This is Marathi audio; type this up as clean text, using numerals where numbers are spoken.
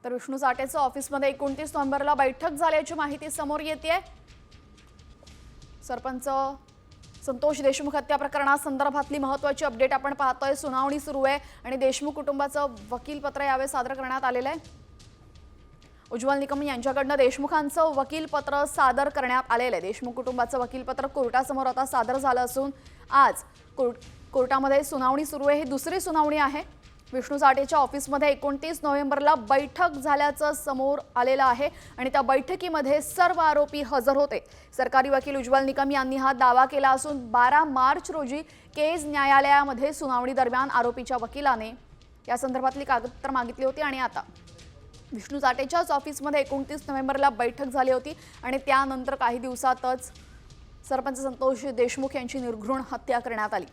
तर विष्णू साठेचं ऑफिसमध्ये 29 नोव्हेंबरला बैठक झाल्याची माहिती समोर येते। सरपंच संतोष देशमुख हत्या प्रकरणासंदर्भातली महत्त्वाची अपडेट आपण पाहतोय। सुनावणी सुरू आहे आणि देशमुख कुटुंबाचं वकीलपत्र यावेळी सादर करण्यात आलेलं आहे। उज्ज्वल निकम यांच्याकडून देशमुखांचं वकीलपत्र सादर करण्यात आलेलं आहे। देशमुख कुटुंबाचं वकीलपत्र कोर्टासमोर आता सादर झालं असून आज कोर्टामध्ये सुनावणी सुरू आहे। ही दुसरी सुनावणी आहे। विष्णू साठेच्या ऑफिसमध्ये 29 नोव्हेंबरला बैठक झाल्याचं समोर आलेलं आहे आणि त्या बैठकीमध्ये सर्व आरोपी हजर होते। सरकारी वकील उज्ज्वल निकम यांनी हा दावा केला असून 12 मार्च रोजी केज न्यायालयामध्ये सुनावणी दरम्यान आरोपीच्या वकिलाने या संदर्भातली कागदपत्र मागितली होती आणि आता विष्णू साठेच्याच ऑफिसमध्ये 29 नोव्हेंबरला बैठक झाली होती आणि त्यानंतर काही दिवसातच सरपंच संतोष देशमुख यांची निर्घृण हत्या करण्यात आली।